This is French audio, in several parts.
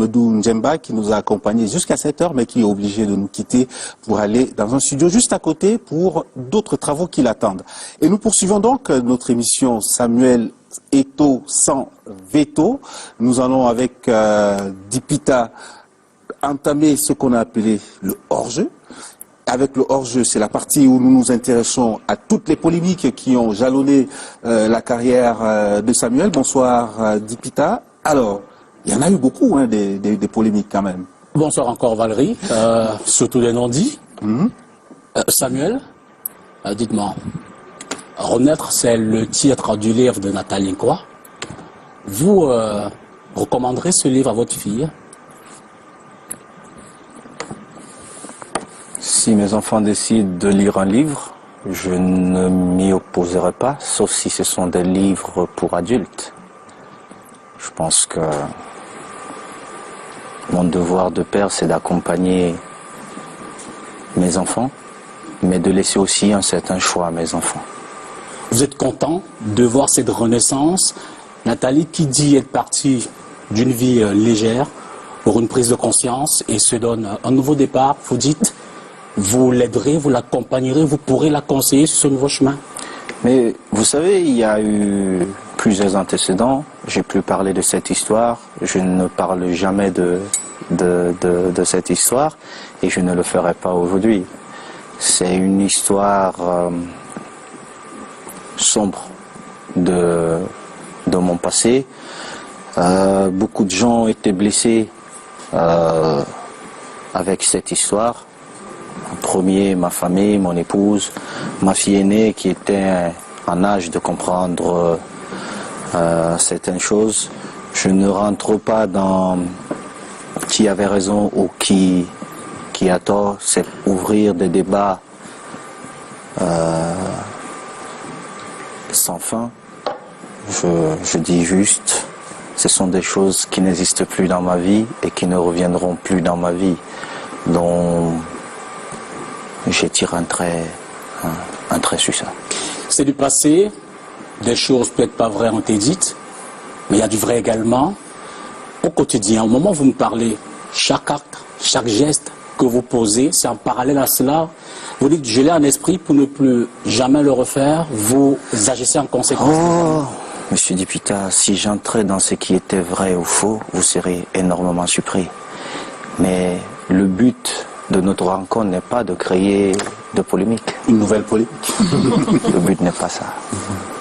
Medou Ndjemba qui nous a accompagnés jusqu'à 7 heures mais qui est obligé de nous quitter pour aller dans un studio juste à côté pour d'autres travaux qui l'attendent. Et nous poursuivons donc notre émission Samuel Eto'o sans veto. Nous allons avec Dipita entamer ce qu'on a appelé le hors-jeu. Avec le hors-jeu, c'est la partie où nous nous intéressons à toutes les polémiques qui ont jalonné la carrière de Samuel. Bonsoir Dipita. Alors, il y en a eu beaucoup, hein, des polémiques quand même. Bonsoir encore Valérie, surtout les non-dits. Samuel, dites-moi, Renaître, c'est le titre du livre de Nathalie Nkwa. Vous recommanderez ce livre à votre fille? Si mes enfants décident de lire un livre, je ne m'y opposerai pas, sauf si ce sont des livres pour adultes. Je pense que mon devoir de père, c'est d'accompagner mes enfants, mais de laisser aussi un certain choix à mes enfants. Vous êtes content de voir cette renaissance? Nathalie, qui dit être partie d'une vie légère pour une prise de conscience et se donne un nouveau départ, vous dites, vous l'aiderez, vous l'accompagnerez, vous pourrez la conseiller sur ce nouveau chemin? Mais vous savez, il y a eu plusieurs antécédents. J'ai pu parler de cette histoire. Je ne parle jamais de cette histoire et je ne le ferai pas aujourd'hui. C'est une histoire sombre de mon passé. Beaucoup de gens ont été blessés avec cette histoire. En premier, ma famille, mon épouse, ma fille aînée qui était en âge de comprendre certaines choses. Je ne rentre pas dans qui avait raison ou qui a tort. C'est ouvrir des débats sans fin. Je dis juste, ce sont des choses qui n'existent plus dans ma vie et qui ne reviendront plus dans ma vie, dont j'étire un trait sur ça. C'est du passé, des choses peut-être pas vraies ont été dites, mais il y a du vrai également. Au quotidien, au moment où vous me parlez, chaque acte, chaque geste que vous posez, c'est en parallèle à cela. Vous dites, je l'ai en esprit pour ne plus jamais le refaire, vous agissez en conséquence. Oh, Monsieur Dipita, si j'entrais dans ce qui était vrai ou faux, vous serez énormément surpris. Mais le but de notre rencontre n'est pas de créer de polémique. Une nouvelle polémique. Le but n'est pas ça.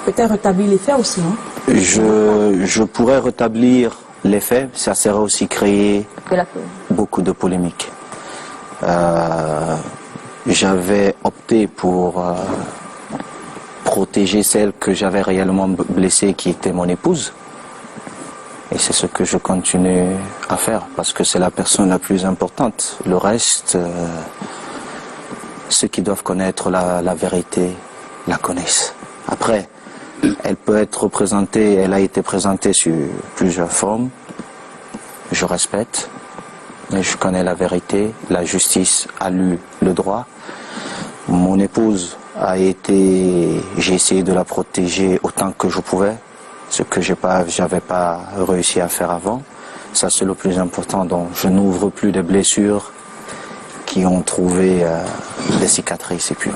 Peut-être rétablir les faits aussi, hein? Je pourrais rétablir les faits, ça serait aussi créer beaucoup de polémiques. J'avais opté pour protéger celle que j'avais réellement blessée, qui était mon épouse. Et c'est ce que je continue à faire, parce que c'est la personne la plus importante. Le reste, ceux qui doivent connaître la vérité la connaissent. Après, elle peut être représentée, elle a été présentée sur plusieurs formes. Je respecte, mais je connais la vérité. La justice a lu le droit. Mon épouse j'ai essayé de la protéger autant que je pouvais, ce que j'avais pas réussi à faire avant. Ça, c'est le plus important. Donc, je n'ouvre plus des blessures qui ont trouvé des cicatrices. Et puis,